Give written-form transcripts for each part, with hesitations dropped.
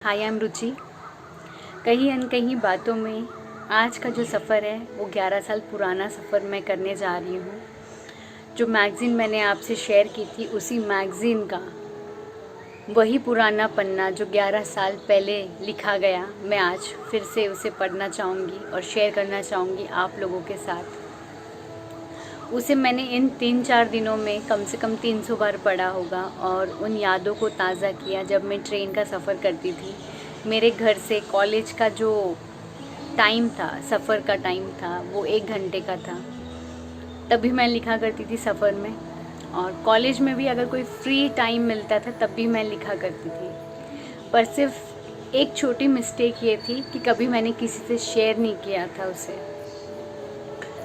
Hi, I am रुचि। कहीं अनकहीं बातों में आज का जो सफ़र है वो 11 साल पुराना सफ़र मैं करने जा रही हूँ। जो मैगज़ीन मैंने आपसे शेयर की थी, उसी मैगज़ीन का वही पुराना पन्ना जो 11 साल पहले लिखा गया, मैं आज फिर से उसे पढ़ना चाहूँगी और शेयर करना चाहूँगी आप लोगों के साथ। उसे मैंने इन 3-4 दिनों में कम से कम 300 बार पढ़ा होगा और उन यादों को ताज़ा किया जब मैं ट्रेन का सफ़र करती थी। मेरे घर से कॉलेज का जो टाइम था, सफ़र का टाइम था, वो 1 घंटे का था। तभी मैं लिखा करती थी सफ़र में, और कॉलेज में भी अगर कोई फ्री टाइम मिलता था तब भी मैं लिखा करती थी। पर सिर्फ एक छोटी मिस्टेक ये थी कि कभी मैंने किसी से शेयर नहीं किया था उसे।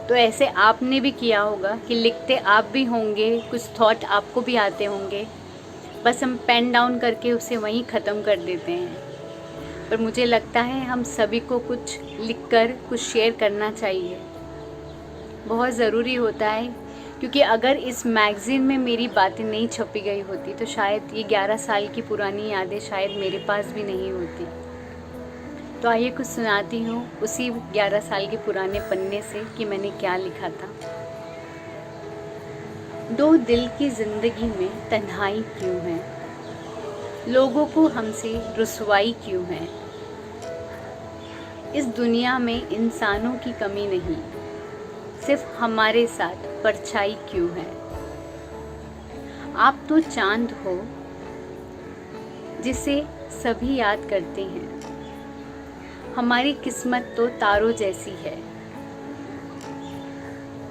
तो ऐसे आपने भी किया होगा कि लिखते आप भी होंगे, कुछ थॉट आपको भी आते होंगे, बस हम पेन डाउन करके उसे वहीं ख़त्म कर देते हैं। पर मुझे लगता है हम सभी को कुछ लिखकर कुछ शेयर करना चाहिए, बहुत ज़रूरी होता है। क्योंकि अगर इस मैगज़ीन में मेरी बातें नहीं छपी गई होती तो शायद ये 11 साल की पुरानी यादें शायद मेरे पास भी नहीं होती। तो आइए कुछ सुनाती हूँ उसी 11 साल के पुराने पन्ने से कि मैंने क्या लिखा था। दो दिल की ज़िंदगी में तन्हाई क्यों है, लोगों को हमसे रुसवाई क्यों है। इस दुनिया में इंसानों की कमी नहीं, सिर्फ हमारे साथ परछाई क्यों है। आप तो चांद हो जिसे सभी याद करते हैं, हमारी किस्मत तो तारों जैसी है,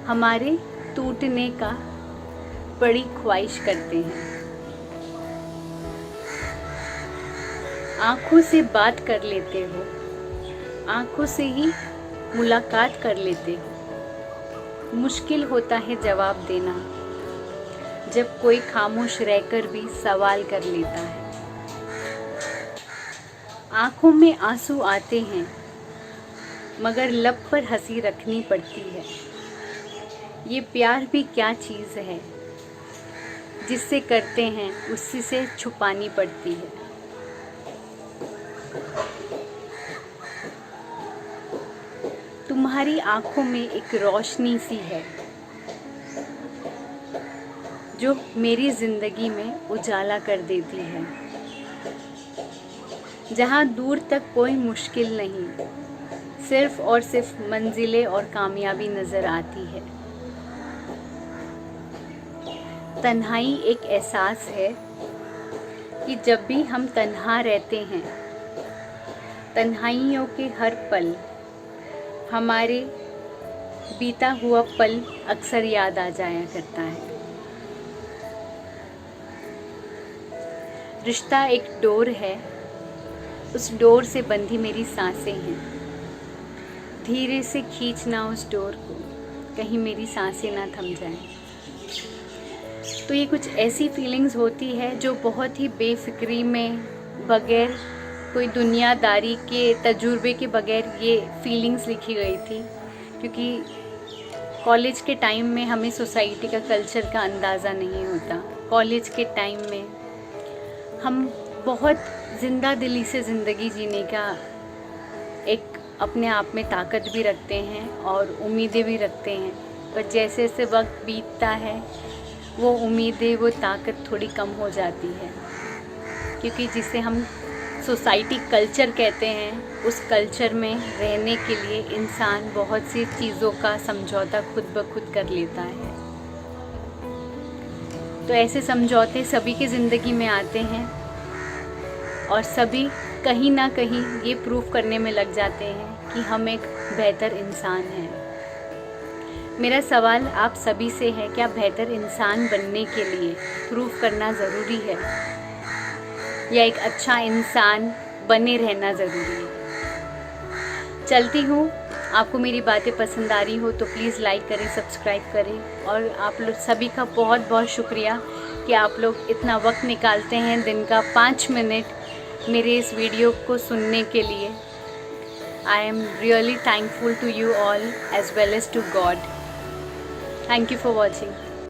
हमारे टूटने का बड़ी ख्वाहिश करते हैं। आँखों से बात कर लेते हो, आँखों से ही मुलाकात कर लेते हो। मुश्किल होता है जवाब देना जब कोई खामोश रहकर भी सवाल कर लेता है। आँखों में आंसू आते हैं मगर लब पर हंसी रखनी पड़ती है। ये प्यार भी क्या चीज़ है, जिससे करते हैं उसी से छुपानी पड़ती है। तुम्हारी आँखों में एक रोशनी सी है जो मेरी ज़िंदगी में उजाला कर देती है। जहाँ दूर तक कोई मुश्किल नहीं, सिर्फ और सिर्फ मंजिलें और कामयाबी नज़र आती है। तन्हाई एक एहसास है कि जब भी हम तन्हा रहते हैं, तन्हाइयों के हर पल हमारे बीता हुआ पल अक्सर याद आ जाया करता है। रिश्ता एक डोर है, उस डोर से बंधी मेरी सांसें हैं। धीरे से खींचना उस डोर को, कहीं मेरी सांसें ना थम जाएं। तो ये कुछ ऐसी फीलिंग्स होती है जो बहुत ही बेफिक्री में, बग़ैर कोई दुनियादारी के तजुर्बे के बग़ैर ये फीलिंग्स लिखी गई थी। क्योंकि कॉलेज के टाइम में हमें सोसाइटी का कल्चर का अंदाज़ा नहीं होता। कॉलेज के टाइम में हम बहुत ज़िंदा दिली से ज़िंदगी जीने का एक अपने आप में ताकत भी रखते हैं और उम्मीदें भी रखते हैं। पर जैसे जैसे वक्त बीतता है वो उम्मीदें, वो ताकत थोड़ी कम हो जाती है। क्योंकि जिसे हम सोसाइटी कल्चर कहते हैं, उस कल्चर में रहने के लिए इंसान बहुत सी चीज़ों का समझौता खुद ब खुद कर लेता है। तो ऐसे समझौते सभी की ज़िंदगी में आते हैं और सभी कहीं ना कहीं ये प्रूव करने में लग जाते हैं कि हम एक बेहतर इंसान हैं। मेरा सवाल आप सभी से है, क्या बेहतर इंसान बनने के लिए प्रूव करना ज़रूरी है या एक अच्छा इंसान बने रहना ज़रूरी है? चलती हूँ। आपको मेरी बातें पसंद आ रही हो तो प्लीज़ लाइक करें, सब्सक्राइब करें। और आप लोग सभी का बहुत बहुत शुक्रिया कि आप लोग इतना वक्त निकालते हैं दिन का 5 मिनट मेरे इस वीडियो को सुनने के लिए। I am really thankful to you all as well as to God. Thank you for watching.